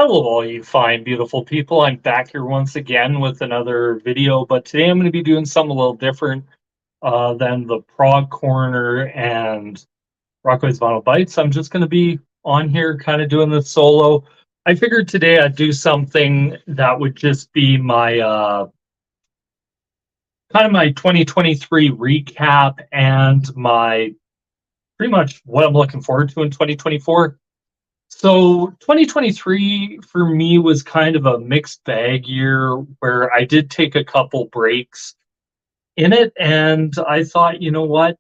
Hello, all you fine, beautiful people. I'm back here once again with another video, but today I'm going to be doing something a little different than the Prog Corner and Rockaway's Vinyl Bites. I'm just going to be on here kind of doing this solo. I figured today I'd do something that would just be my kind of my 2023 recap and my pretty much what I'm looking forward to in 2024. So 2023 for me was kind of a mixed bag year where I did take a couple breaks in it, and I thought, you know what?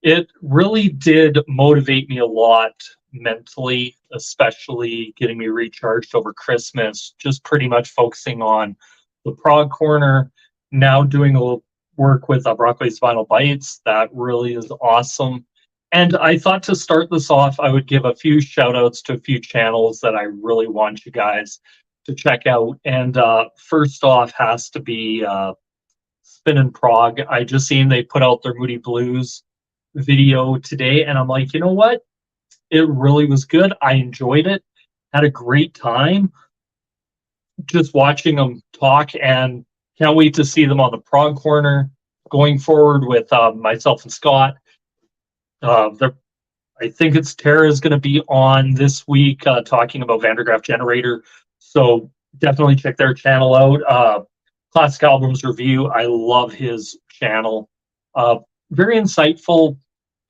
It really did motivate me a lot mentally, especially getting me recharged over Christmas, just pretty much focusing on the Prog Corner, now doing a little work with Broccoli's Vinyl Bites. That really is awesome. And I thought to start this off, I would give a few shout outs to a few channels that I really want you guys to check out. And first off has to be Spin and Prog. I just seen they put out their Moody Blues video today, and I'm like, you know what? It really was good. I enjoyed it, had a great time just watching them talk, and can't wait to see them on the Prog Corner going forward with myself and Scott. I think it's Tara is going to be on this week talking about Vandergraaf Generator. So definitely check their channel out. Classic Albums Review. I love his channel. Very insightful.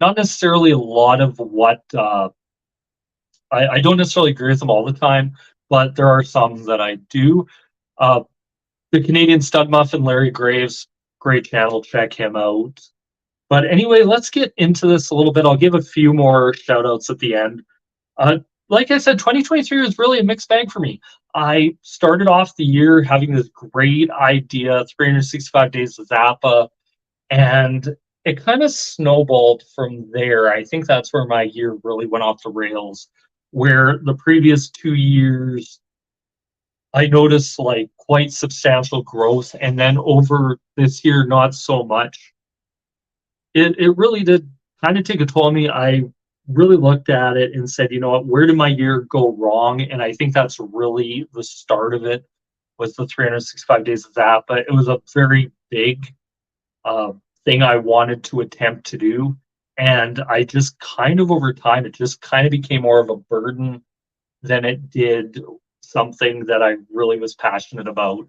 Not necessarily a lot of what I don't necessarily agree with them all the time, but there are some that I do. The Canadian Stud Muffin, Larry Graves, great channel. Check him out. But anyway, let's get into this a little bit. I'll give a few more shout outs at the end. Like I said, 2023 was really a mixed bag for me. I started off the year having this great idea, 365 Days of Zappa, and it kind of snowballed from there. I think that's where my year really went off the rails, where the previous 2 years, I noticed like quite substantial growth, and then over this year, not so much. It really did kind of take a toll on me. I really looked at it and said, you know what, where did my year go wrong? And I think that's really the start of it, was the 365 Days of Zappa. It was a very big thing I wanted to attempt to do. And I just kind of over time, it just kind of became more of a burden than it did something that I really was passionate about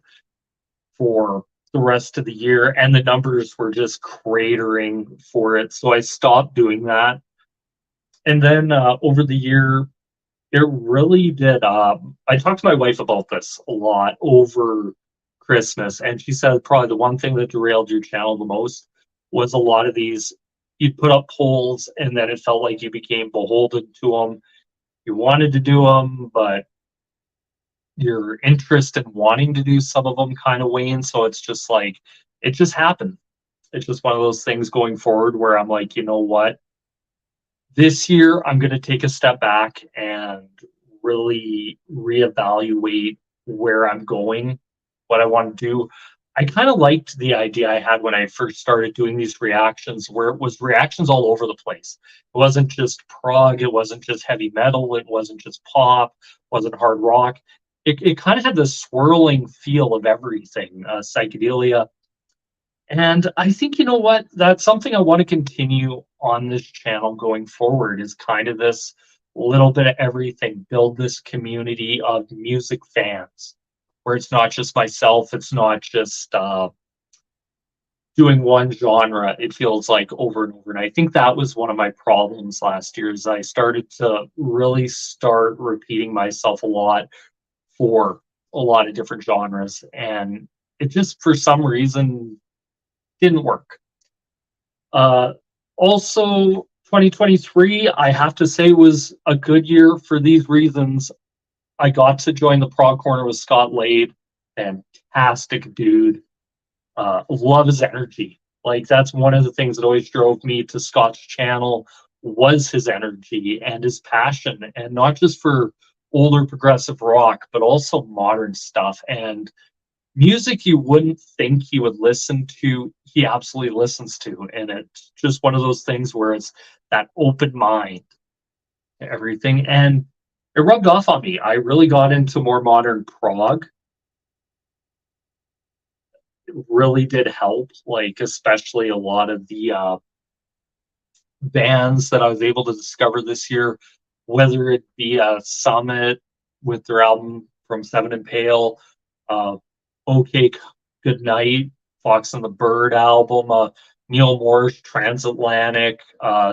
for the rest of the year, and the numbers were just cratering for it. So I stopped doing that. And then over the year, it really did. I talked to my wife about this a lot over Christmas, and she said probably the one thing that derailed your channel the most was a lot of these. You'd put up polls, and then it felt like you became beholden to them. You wanted to do them, but your interest in wanting to do some of them kind of wane. So it's just like, it just happened. It's just one of those things going forward where I'm like, you know what? This year, I'm going to take a step back and really reevaluate where I'm going, what I want to do. I kind of liked the idea I had when I first started doing these reactions, where it was reactions all over the place. It wasn't just prog, it wasn't just heavy metal, it wasn't just pop, it wasn't hard rock. It kind of had this swirling feel of everything, psychedelia. And I think, you know what, that's something I want to continue on this channel going forward, is kind of this little bit of everything, build this community of music fans, where it's not just myself, it's not just doing one genre, it feels like over and over. And I think that was one of my problems last year, is I started to really start repeating myself a lot for a lot of different genres, and it just for some reason didn't work. Also, 2023, I have to say, was a good year for these reasons. I got to join the Prog Corner with Scott Lade. Fantastic dude. Love his energy. Like, that's one of the things that always drove me to Scott's channel, was his energy and his passion, and not just for older progressive rock, but also modern stuff and music you wouldn't think he would listen to. He absolutely listens to, and it's just one of those things where it's that open mind to everything. And it rubbed off on me. I really got into more modern prog. It really did help, like especially a lot of the bands that I was able to discover this year, whether it be Summit with their album from Seven and Pale, uh, OK Good Night, Fox and the Bird album, Neil Moore's Transatlantic,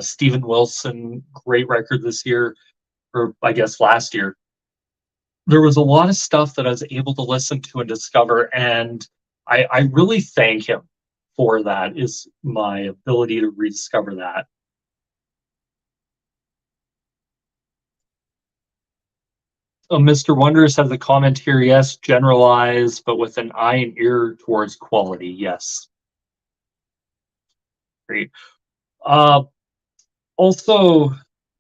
Steven Wilson, great record this year, or I guess last year. There was a lot of stuff that I was able to listen to and discover, and I really thank him for that, is my ability to rediscover that. Mr. Wonders has a comment here. Yes, generalize, but with an eye and ear towards quality. Yes. Great. Uh, Also,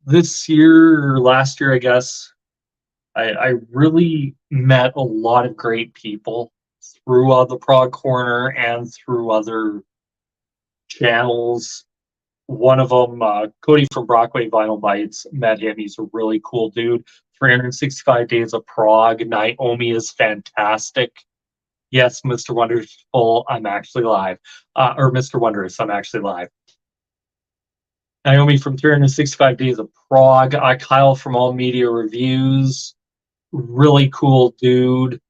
this year or last year, I guess, I really met a lot of great people through the Prog Corner and through other channels. One of them, Cody from Brockway Vinyl Bites, met him. He's a really cool dude. 365 Days of Prague. Naomi is fantastic. Yes, Mr. Wonderful, I'm actually live. Or Mr. Wondrous, I'm actually live. Naomi from 365 Days of Prague. Kyle from All Media Reviews. Really cool dude.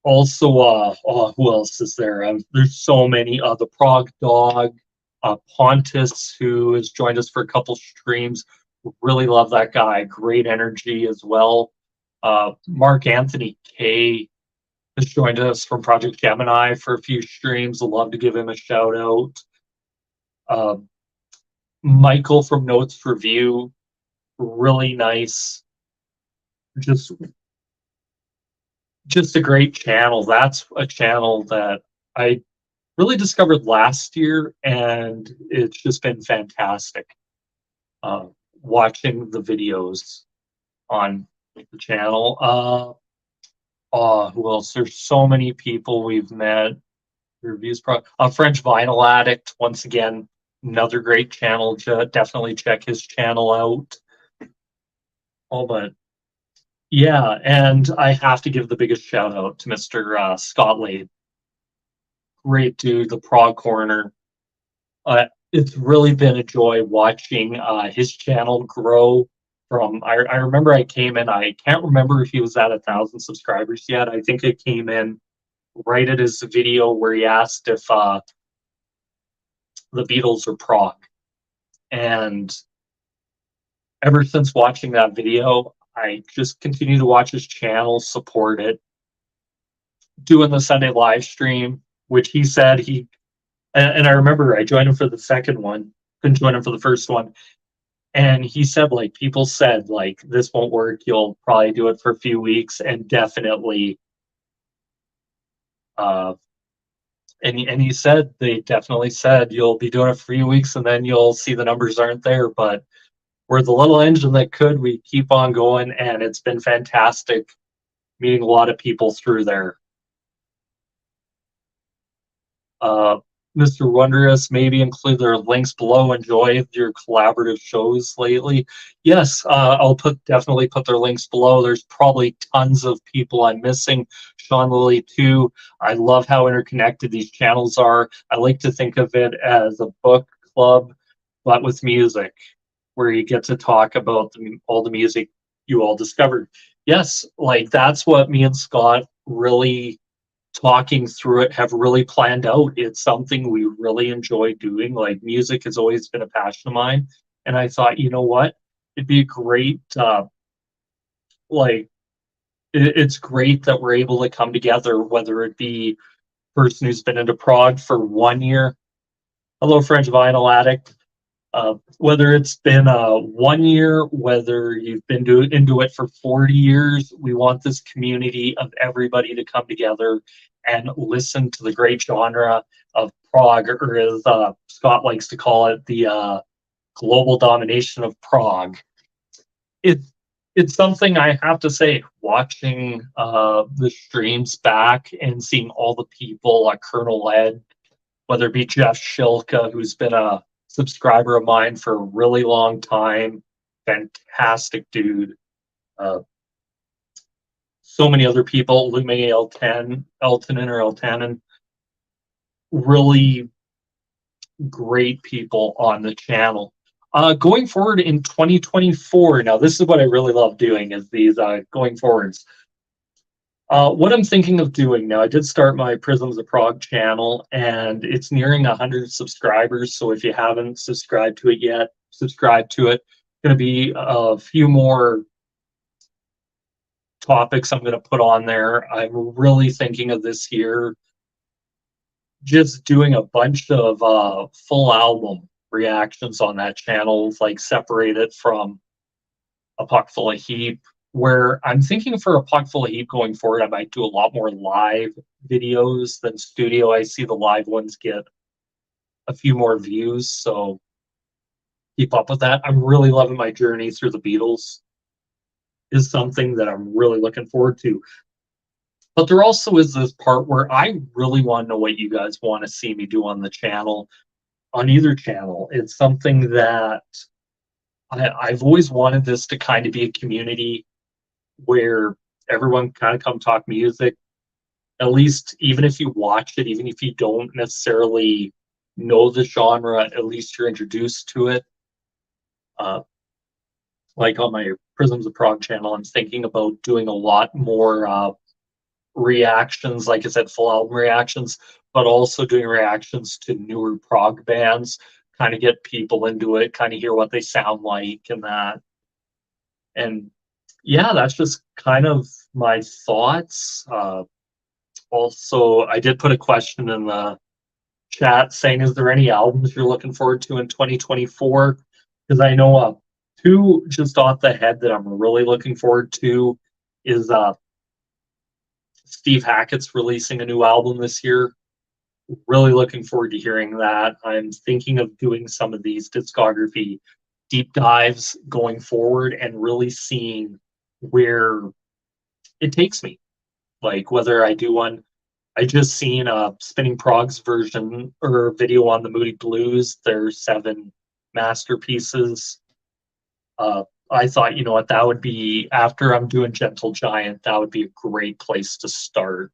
Also, who else is there? There's so many. The Prague Dog, Pontus, who has joined us for a couple streams. Really love that guy. Great energy as well. Mark Anthony K has joined us from Project Gemini for a few streams. I'd love to give him a shout out. Michael from Notes Review, really nice. Just a great channel. That's a channel that I really discovered last year, and it's just been fantastic watching the videos on the channel. Who else? There's so many people we've met. Reviews pro French Vinyl Addict, once again, another great channel. Definitely check his channel out. But yeah, and I have to give the biggest shout out to Mr. Scott Lade. Great dude, the Prog Corner. It's really been a joy watching his channel grow. I remember I came in, I can't remember if he was at 1,000 subscribers yet. I think it came in right at his video where he asked if the Beatles are prog. And ever since watching that video, I just continue to watch his channel, support it. Doing the Sunday live stream, which he said and I remember I joined him for the second one, couldn't join him for the first one. And he said, like, people said, like, this won't work. You'll probably do it for a few weeks, and definitely and he said, they definitely said you'll be doing it for a few weeks and then you'll see the numbers aren't there. But we're the little engine that could. We keep on going, and it's been fantastic meeting a lot of people through there. Mr. Wondrous, maybe include their links below. Enjoy your collaborative shows lately. Yes, I'll definitely put their links below. There's probably tons of people I'm missing. Sean Lilly too. I love how interconnected these channels are. I like to think of it as a book club, but with music, where you get to talk about all the music you all discovered. Yes, like that's what me and Scott really talking through it have really planned out. It's something we really enjoy doing. Like, music has always been a passion of mine, and I thought, you know what, it'd be great. It's great that we're able to come together, whether it be person who's been into prog for 1 year. Hello, French Vinyl Addict. Whether it's been 1 year, whether you've been into it for 40 years, we want this community of everybody to come together and listen to the great genre of prog, or as Scott likes to call it, the global domination of prog. It's something I have to say, watching the streams back and seeing all the people, Colonel Ed, whether it be Jeff Shilka, who's been a subscriber of mine for a really long time, fantastic dude. Uh, so many other people, Lume Eltonen or Eltanen, really great people on the channel. Going forward in 2024, now this is what I really love doing is these going forwards. What I'm thinking of doing now, I did start my Prisms of Prague channel, and it's nearing 100 subscribers. So if you haven't subscribed to it yet, subscribe to it. Going to be a few more topics I'm going to put on there. I'm really thinking of this year just doing a bunch of full album reactions on that channel, like separate it from a Puck Full of Heap. Where I'm thinking for a Puck Full of Heap going forward, I might do a lot more live videos than studio. I see the live ones get a few more views, so keep up with that. I'm really loving my journey through the Beatles. Is something that I'm really looking forward to. But there also is this part where I really want to know what you guys want to see me do on the channel, on either channel. It's something that I've always wanted this to kind of be a community where everyone kind of come talk music. At least, even if you watch it, even if you don't necessarily know the genre, at least you're introduced to it. Like on my Prisms of Prague channel, I'm thinking about doing a lot more reactions, like I said, full album reactions, but also doing reactions to newer prog bands, kind of get people into it, kind of hear what they sound like and that. And yeah, that's just kind of my thoughts. Also, I did put a question in the chat saying, is there any albums you're looking forward to in 2024? Because I know two just off the head that I'm really looking forward to is Steve Hackett's releasing a new album this year. Really looking forward to hearing that. I'm thinking of doing some of these discography deep dives going forward and really seeing where it takes me. Like whether I do one, I just seen a Spinning Prog's version or video on the Moody Blues, their 7 masterpieces. I thought, you know what, that would be, after I'm doing Gentle Giant, that would be a great place to start,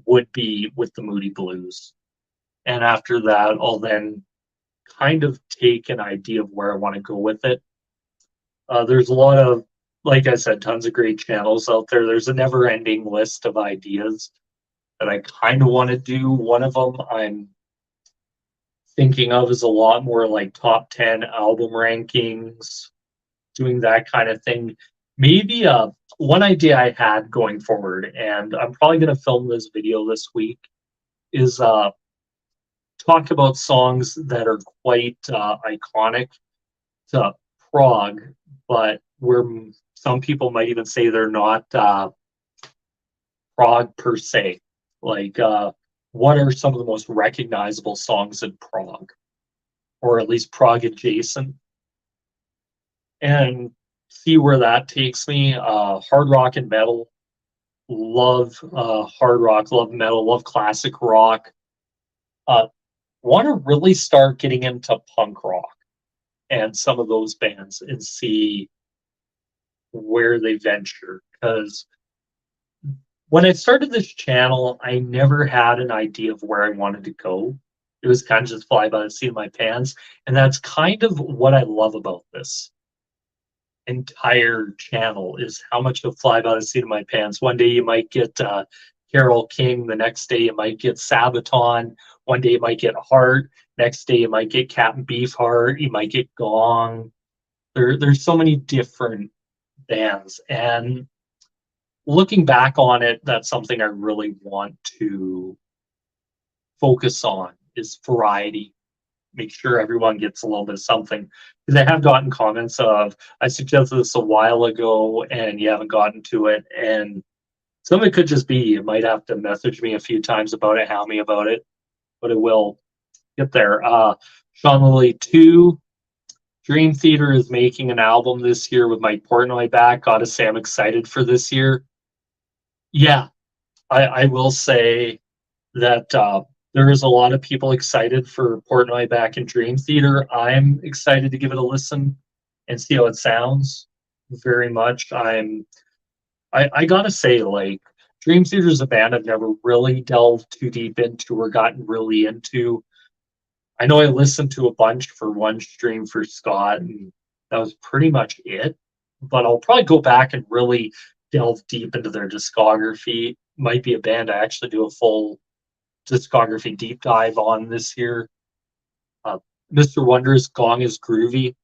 would be with the Moody Blues. And after that, I'll then kind of take an idea of where I want to go with it. There's a lot of, like I said, tons of great channels out there. There's a never ending list of ideas that I kind of want to do. One of them I'm thinking of is a lot more like top 10 album rankings, doing that kind of thing. Maybe one idea I had going forward, and I'm probably going to film this video this week, is talk about songs that are quite iconic to prog, but where some people might even say they're not prog per se. Like, what are some of the most recognizable songs in prog, or at least prog adjacent, and see where that takes me. Hard rock and metal. Love hard rock, love metal, love classic rock. Want to really start getting into punk rock and some of those bands and see where they venture. Because when I started this channel, I never had an idea of where I wanted to go. It was kind of just fly by the seat of my pants. And that's kind of what I love about this entire channel, is how much of fly by the seat of my pants. One day you might get Carole King, the next day you might get Sabaton, one day you might get Heart, next day you might get Captain Beefheart, you might get Gong. There's so many different bands, and looking back on it, that's something I really want to focus on, is variety. Make sure everyone gets a little bit of something. Because I have gotten comments of, I suggested this a while ago and you haven't gotten to it. And some of it could just be, you might have to message me a few times about it, hound me about it, but it will get there. Sean Lilly 2, Dream Theater is making an album this year with Mike Portnoy back. Gotta say, I'm excited for this year. Yeah, I will say that there is a lot of people excited for Portnoy back in Dream Theater. I'm excited to give it a listen and see how it sounds. Very much. I'm I gotta say, like, Dream Theater is a band I've never really delved too deep into or gotten really into. I know I listened to a bunch for one stream for Scott, and that was pretty much it. But I'll probably go back and really delve deep into their discography. Might be a band I actually do a full discography deep dive on this year. Uh, Mr. Wonder's Gong is Groovy.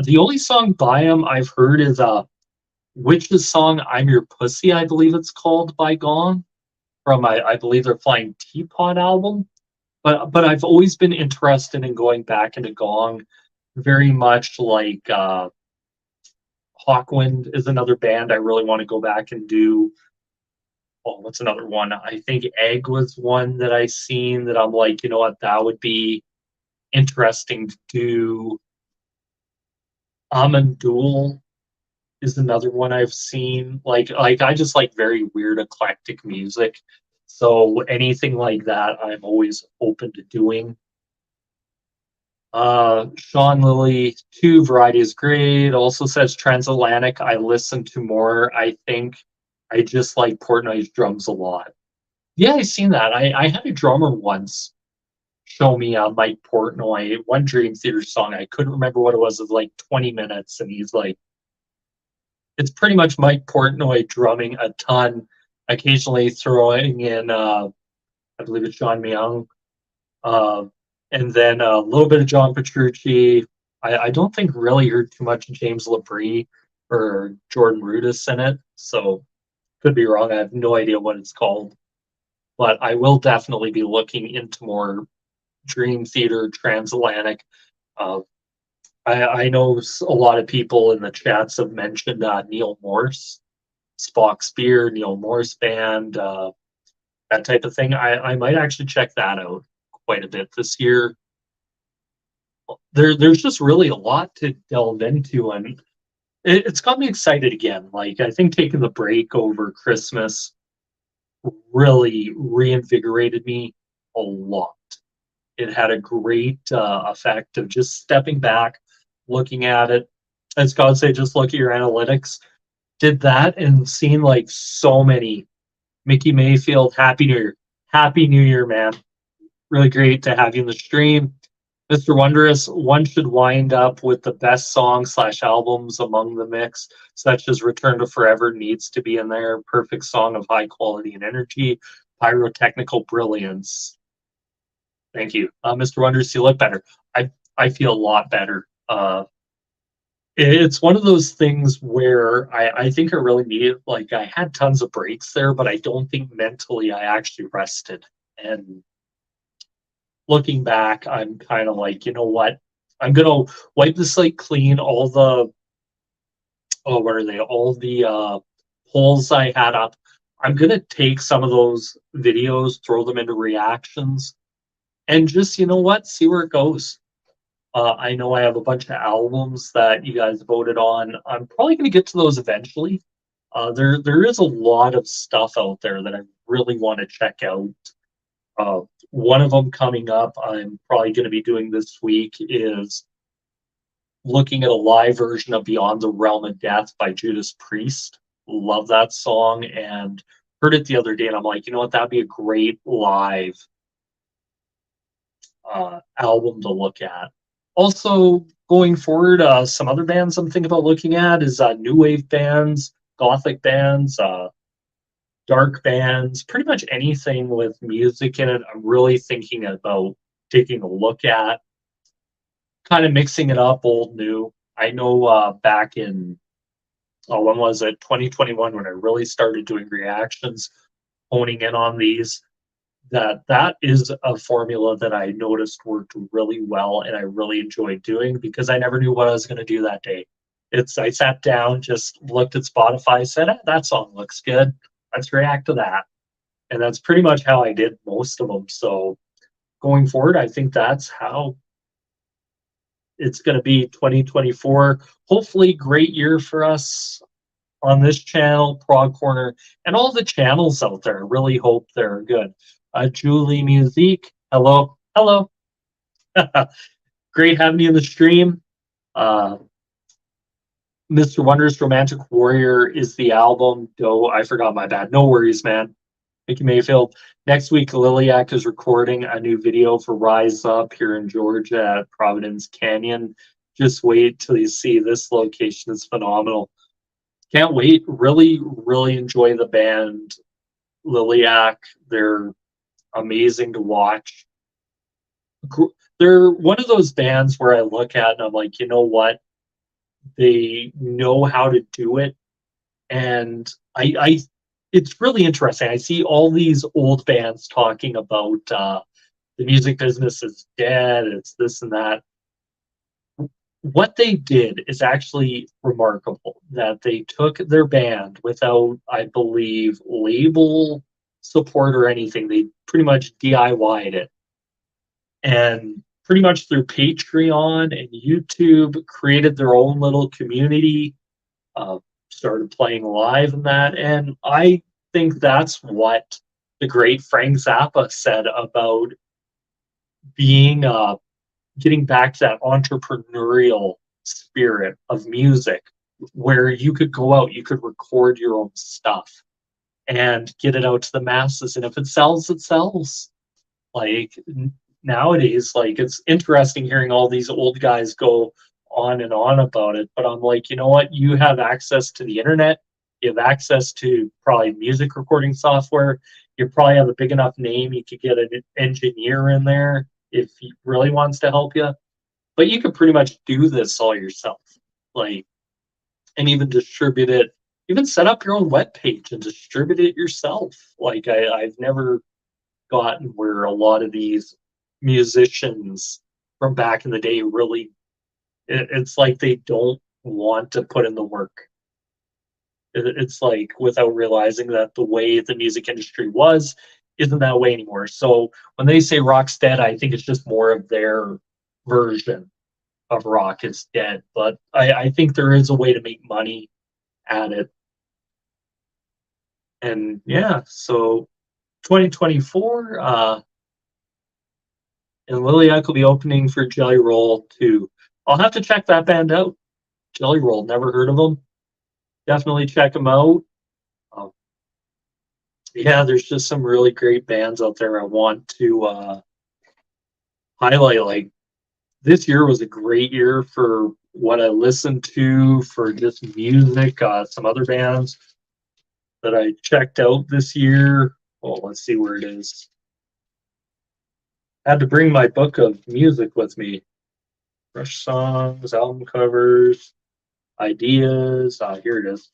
The only song by him I've heard is Witch's song I'm Your Pussy, I believe it's called, by Gong, from I believe their Flying Teapot album. But I've always been interested in going back into Gong, very much like Hawkwind is another band I really want to go back and do. Oh, what's another one? I think Egg was one that I seen that I'm like, you know what, that would be interesting to do. Amandul is another one I've seen. Like I just like very weird eclectic music. So anything like that I'm always open to doing. Sean Lilly, two variety is great. Also says transatlantic. I listen to more. I think I just like Portnoy's drums a lot. Yeah, I've seen that. I had a drummer once show me Mike Portnoy one Dream Theater song. I couldn't remember what it was. It was like 20 minutes, and he's like, it's pretty much Mike Portnoy drumming a ton, occasionally throwing in, I believe it's John Myung, uh, and then a little bit of John Petrucci. I don't think really heard too much of James Labrie or Jordan Rudess in it, so could be wrong. I have no idea what it's called, but I will definitely be looking into more Dream Theater, Transatlantic. Uh, I know a lot of people in the chats have mentioned Neil Morse, Spock Spear, Neil Morse Band, that type of thing. I might actually check that out quite a bit this year. There's just really a lot to delve into, and it's got me excited again. Like I think taking the break over Christmas really reinvigorated me a lot. It had a great effect of just stepping back, looking at it. As God say, just look at your analytics. Did that and seen like so many Mickey Mayfield, Happy New Year, man. Really great to have you in the stream. Mr. Wondrous, one should wind up with the best songs slash albums among the mix, such as Return to Forever needs to be in there. Perfect song of high quality and energy. Pyrotechnical brilliance. Thank you. Mr. Wondrous, you look better. I feel a lot better. It's one of those things where I think I really needed, like, I had tons of breaks there, but I don't think mentally I actually rested. And looking back, I'm kind of like, you know what? I'm gonna wipe the slate clean. All the what are they? All the polls I had up. I'm gonna take some of those videos, throw them into reactions, and just you know what, see where it goes. I know I have a bunch of albums that you guys voted on. I'm probably gonna get to those eventually. There is a lot of stuff out there that I really want to check out. One of them coming up, I'm probably going to be doing this week, is looking at a live version of Beyond the Realm of Death by Judas Priest. Love that song and heard it the other day, and I'm like, you know what, that'd be a great live album to look at. Also, going forward, some other bands I'm thinking about looking at is new wave bands, gothic bands, dark bands, pretty much anything with music in it. I'm really thinking about taking a look at, kind of mixing it up, old, new. I know back in, when was it, 2021, when I really started doing reactions, honing in on these, that is a formula that I noticed worked really well and I really enjoyed doing because I never knew what I was going to do that day. I sat down, just looked at Spotify, said, that song looks good. Let's react to that. And that's pretty much how I did most of them. So going forward, I think that's how it's going to be 2024. Hopefully, great year for us on this channel, Prog Corner, and all the channels out there. I really hope they're good. Julie Musique, hello, hello. Great having you in the stream. Mr. Wonder's Romantic Warrior is the album. Oh, I forgot, my bad. No worries, man. Mickey Mayfield. Next week, Liliac is recording a new video for Rise Up here in Georgia at Providence Canyon. Just wait till you see this location. It's phenomenal. Can't wait. Really, really enjoy the band Liliac. They're amazing to watch. They're one of those bands where I look at and I'm like, you know what? They know how to do it. And it's really interesting. I see all these old bands talking about the music business is dead, it's this and that. What they did is actually remarkable, that they took their band without, I believe, label support or anything. They pretty much DIY'd it. And pretty much through Patreon and YouTube, created their own little community, uh, started playing live in that. And I think that's what the great Frank Zappa said about being getting back to that entrepreneurial spirit of music, where you could go out, you could record your own stuff and get it out to the masses, and if it sells, it sells. Like nowadays, like it's interesting hearing all these old guys go on and on about it, but I'm like, you know what? You have access to the internet, you have access to probably music recording software, you probably have a big enough name, you could get an engineer in there if he really wants to help you. But you could pretty much do this all yourself, like, and even distribute it, even set up your own web page and distribute it yourself. Like I've never gotten where a lot of these musicians from back in the day really, it's like they don't want to put in the work. It's like without realizing that the way the music industry was isn't that way anymore. So when they say rock's dead, I think it's just more of their version of rock is dead. But I think there is a way to make money at it. And yeah, so 2024, and Liliac will be opening for Jelly Roll too. I'll have to check that band out. Jelly Roll, never heard of them. Definitely check them out. Um, yeah, there's just some really great bands out there I want to highlight. Like this year was a great year for what I listened to for just music. Some other bands that I checked out this year. Oh, let's see where it is. I had to bring my book of music with me. Fresh songs, album covers, ideas. Here it is.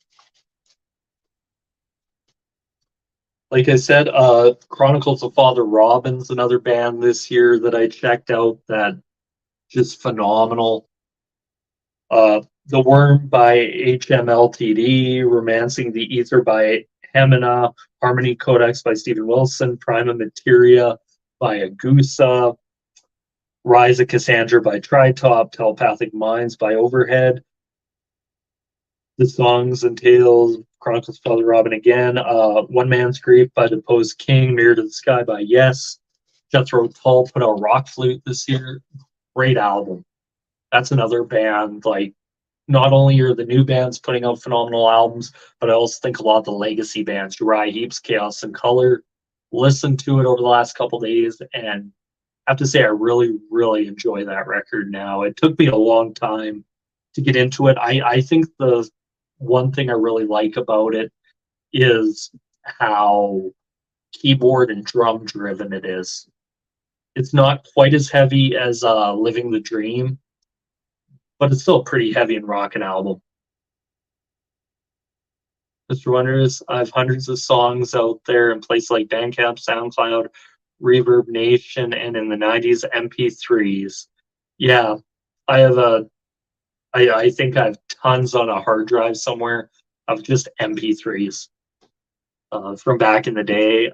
Like I said, Chronicles of Father Robin's another band this year that I checked out that just phenomenal. The Worm by HMLTD, Romancing the Ether by Hemina, Harmony Codex by Stephen Wilson, Prima Materia by Agusa, Rise of Cassandra by Tritop, Telepathic Minds by Overhead, The Songs and Tales, Chronicles of Father Robin again, One Man's Grief by Deposed King, Mirror to the Sky by Yes, Jethro Tull put out Rock Flute this year. Great album. That's another band, like, not only are the new bands putting out phenomenal albums, but I also think a lot of the legacy bands, Uriah Heep's Chaos and Color, listened to it over the last couple days, and I have to say I really, really enjoy that record now. It took me a long time to get into it. I think the one thing I really like about it is how keyboard and drum driven it is. It's not quite as heavy as Living the Dream, but it's still a pretty heavy and rocking album. Mr. Wonders, I have hundreds of songs out there in places like Bandcamp, SoundCloud, Reverb Nation, and in the 90s, MP3s. Yeah, I have I think I have tons on a hard drive somewhere of just MP3s from back in the day.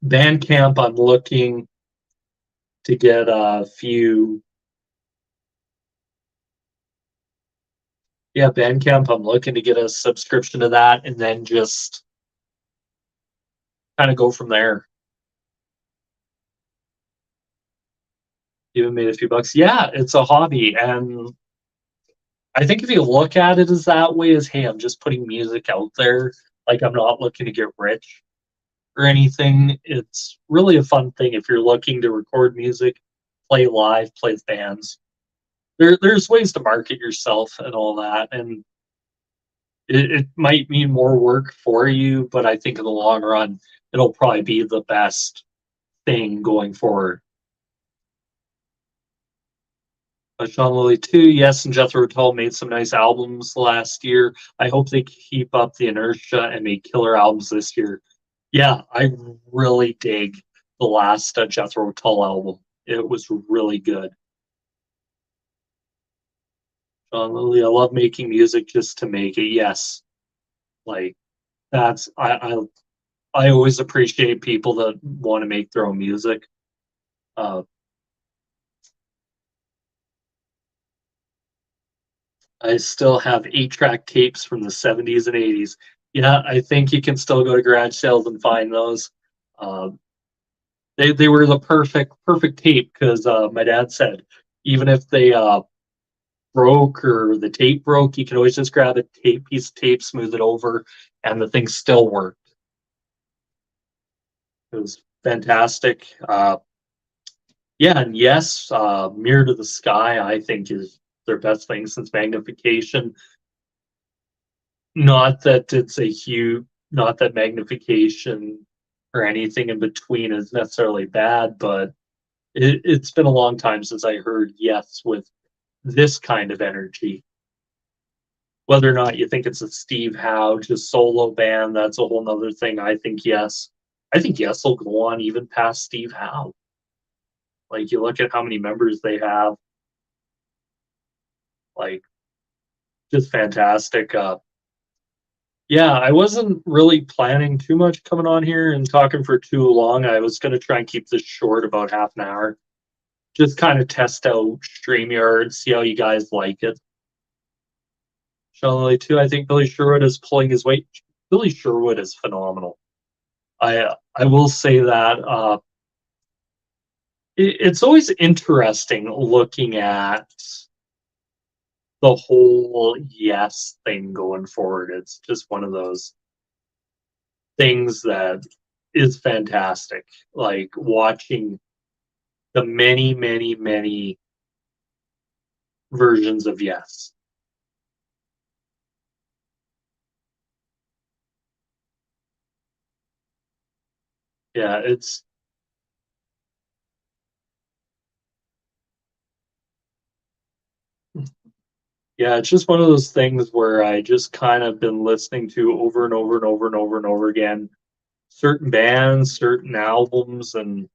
Bandcamp, I'm looking to get a few. Yeah, Bandcamp, I'm looking to get a subscription to that and then just kind of go from there. Even made a few bucks. Yeah, it's a hobby, and I think if you look at it as that way, as hey, I'm just putting music out there, like I'm not looking to get rich or anything. It's really a fun thing if you're looking to record music, play live, play with bands. There's ways to market yourself and all that, and it might mean more work for you, but I think in the long run, it'll probably be the best thing going forward. Sean Lilly too, yes, and Jethro Tull made some nice albums last year. I hope they keep up the inertia and make killer albums this year. Yeah, I really dig the last Jethro Tull album. It was really good. Sean Lilly, I love making music just to make it. Yes, like that's I always appreciate people that want to make their own music. Uh, I still have 8-track tapes from the 70s and 80s. Yeah, I think you can still go to garage sales and find those. Um, they were the perfect tape because my dad said even if they broke or the tape broke, you can always just grab a piece of tape, smooth it over, and the thing still worked. It was fantastic. Yeah, and yes, Mirror to the Sky, I think is their best thing since Magnification. Not that it's a huge, not that Magnification or anything in between is necessarily bad, but it's been a long time since I heard Yes with this kind of energy. Whether or not you think it's a Steve Howe just solo band, that's a whole nother thing. I think Yes. I think Yes will go on even past Steve Howe. Like you look at how many members they have, like just fantastic. Yeah, I wasn't really planning too much coming on here and talking for too long. I was going to try and keep this short, about half an hour. Just kind of test out StreamYard, see how you guys like it. Sean Lilly too. I think Billy Sherwood is pulling his weight. Billy Sherwood is phenomenal. I will say that it's always interesting looking at the whole Yes thing going forward. It's just one of those things that is fantastic. Like watching the many versions of Yes. Yeah, it's just one of those things where I just kind of been listening to over and over and over and over and over again certain bands, certain albums, and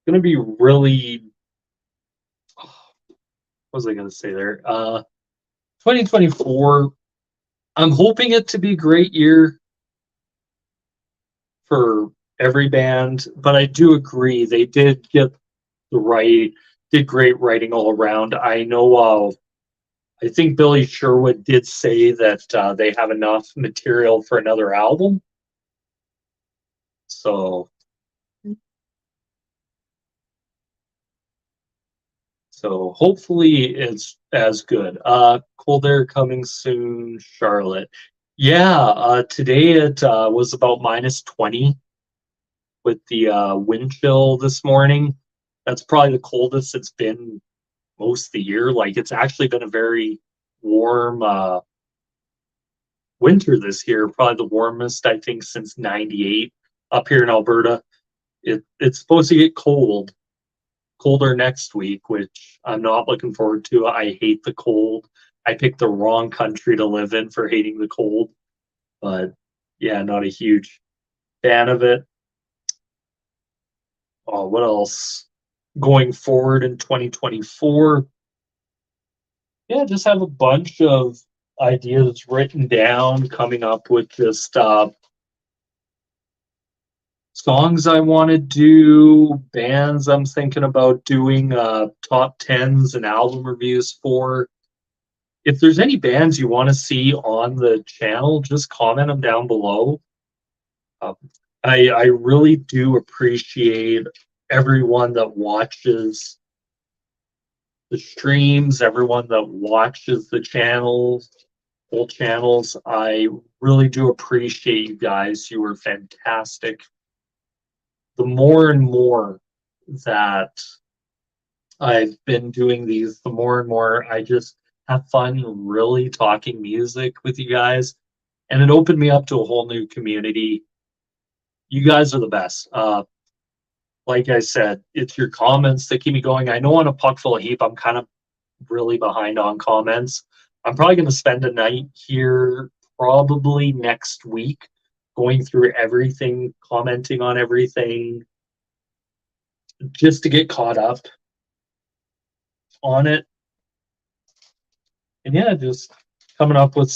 going to be really. What was I going to say there? 2024. I'm hoping it to be a great year for every band, but I do agree they did get the right, did great writing all around. I know. I think Billy Sherwood did say that they have enough material for another album. So, so hopefully it's as good. Cold air coming soon, Charlotte. Yeah, today it was about -20 with the wind chill this morning. That's probably the coldest it's been most of the year. Like it's actually been a very warm winter this year, probably the warmest I think since '98 up here in Alberta. It's supposed to get colder next week, which I'm not looking forward to. I hate the cold. I picked the wrong country to live in for hating the cold, but yeah, not a huge fan of it. What else? Going forward in 2024, yeah, just have a bunch of ideas written down, coming up with just songs I want to do, bands I'm thinking about doing top tens and album reviews for. If there's any bands you want to see on the channel, just comment them down below. Um, I really do appreciate everyone that watches the streams, everyone that watches the channels, whole channels. I really do appreciate you guys. You were fantastic. The more and more that I've been doing these, the more and more I just have fun really talking music with you guys. And it opened me up to a whole new community. You guys are the best. Like I said, it's your comments that keep me going. I know on a puck full of heap, I'm kind of really behind on comments. I'm probably going to spend a night here probably next week going through everything, commenting on everything, just to get caught up on it. And yeah, just coming up with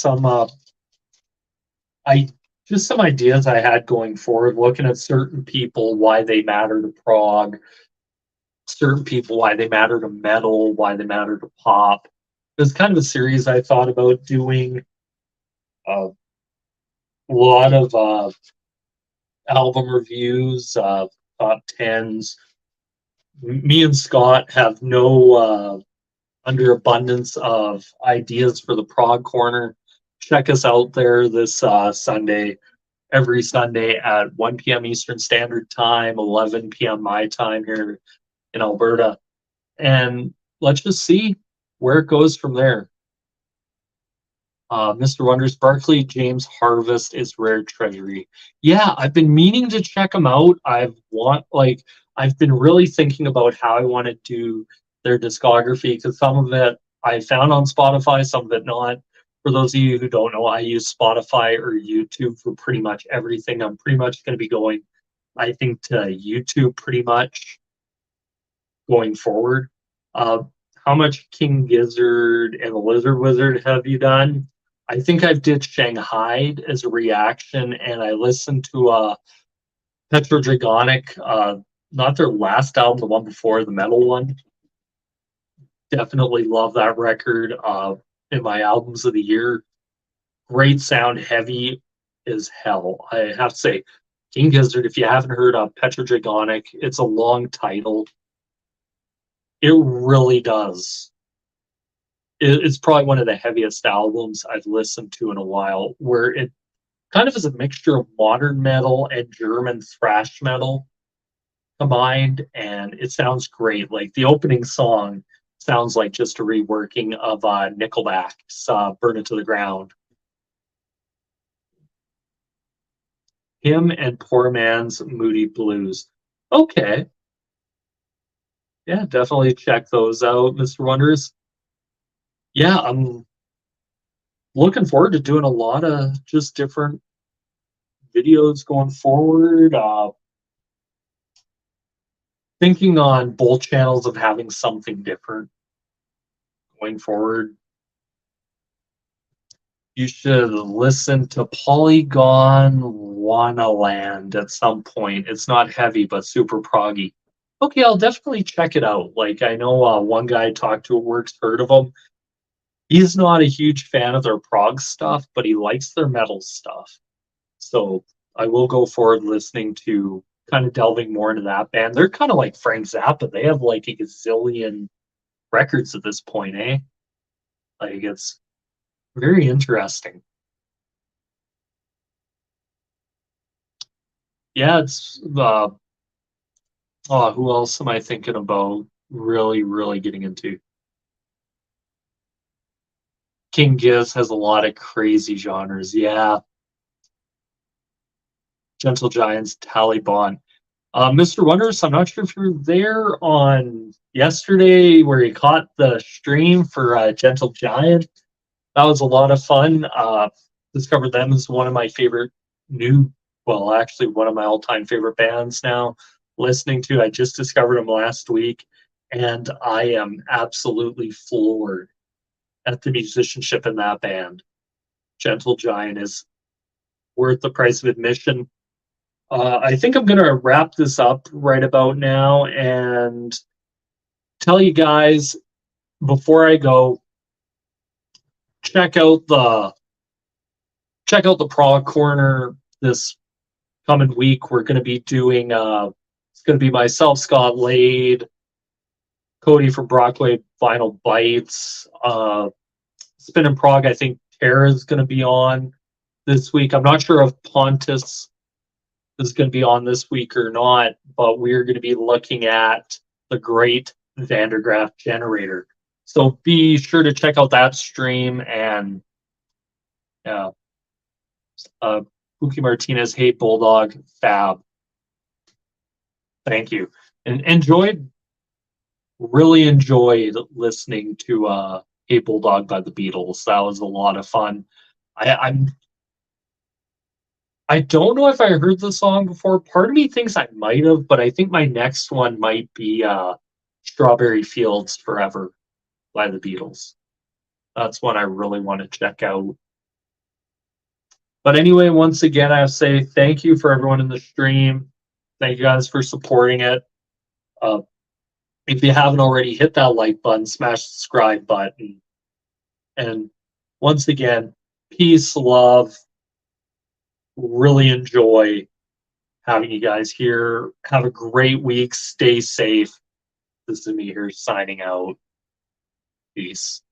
I some ideas I had going forward, looking at certain people, why they matter to prog, certain people, why they matter to metal, why they matter to pop. It's kind of a series I thought about doing. A lot of album reviews, top tens. Me and Scott have no underabundance of ideas for the prog corner. Check us out there this Sunday, every Sunday at 1 p.m. Eastern Standard Time, 11 p.m. my time here in Alberta. And let's just see where it goes from there. Mr. Wonders, Barclay James Harvest is rare treasury. Yeah, I've been meaning to check them out. I've been really thinking about how I want to do their discography because some of it I found on Spotify, some of it not. For those of you who don't know, I use Spotify or YouTube for pretty much everything. I'm pretty much going to be going, I think, to YouTube pretty much going forward. How much King Gizzard and the Lizard Wizard have you done? I think I've did Shanghai as a reaction, and I listened to Petrodragonic, not their last album, the one before, the metal one. Definitely love that record in my albums of the year. Great sound, heavy as hell. I have to say, King Gizzard, if you haven't heard of Petrodragonic, it's a long title. It really does. It's probably one of the heaviest albums I've listened to in a while, where it kind of is a mixture of modern metal and German thrash metal combined, and it sounds great. Like the opening song sounds like just a reworking of Nickelback's Burn It to the Ground. Him and Poor Man's Moody Blues. Okay. Yeah, definitely check those out, Mr. Wonders. Yeah, I'm looking forward to doing a lot of just different videos going forward. Thinking on both channels of having something different going forward. You should listen to Polygon Wannaland at some point. It's not heavy, but super proggy. Okay, I'll definitely check it out. Like, I know one guy I talked to at work's heard of them. He's not a huge fan of their prog stuff, but he likes their metal stuff. So I will go forward listening to kind of delving more into that band. They're kind of like Frank Zappa. They have like a gazillion records at this point, eh? Like it's very interesting. Yeah, it's who else am I thinking about really, really getting into? King Giz has a lot of crazy genres. Yeah. Gentle Giants, Taliban. Mr. Wonders, I'm not sure if you were there on yesterday where he caught the stream for Gentle Giant. That was a lot of fun. Discovered them as one of my favorite actually one of my all-time favorite bands now. Listening to, I just discovered them last week, and I am absolutely floored at the musicianship in that band. Gentle Giant is worth the price of admission. I think I'm going to wrap this up right about now and tell you guys before I go, check out the prog corner this coming week. We're going to be doing it's going to be myself, Scott Lade, Cody from Brockway Vinyl Bites. Spin and Prog, I think Tara's going to be on this week. I'm not sure if Pontus is going to be on this week or not, but we're going to be looking at the great Vandergraaf generator. So be sure to check out that stream. And uh, Pookie Martinez, Hey Bulldog, Fab. Thank you. And really enjoyed listening to Hey Bulldog by the Beatles. That was a lot of fun. I don't know if I heard the song before. Part of me thinks I might have, but I think my next one might be Strawberry Fields Forever by the Beatles. That's one I really want to check out. But anyway, once again, I say thank you for everyone in the stream. Thank you guys for supporting it. If you haven't already, hit that like button, smash the subscribe button. And once again, peace, love. Really enjoy having you guys here. Have a great week. Stay safe. This is me here signing out. Peace.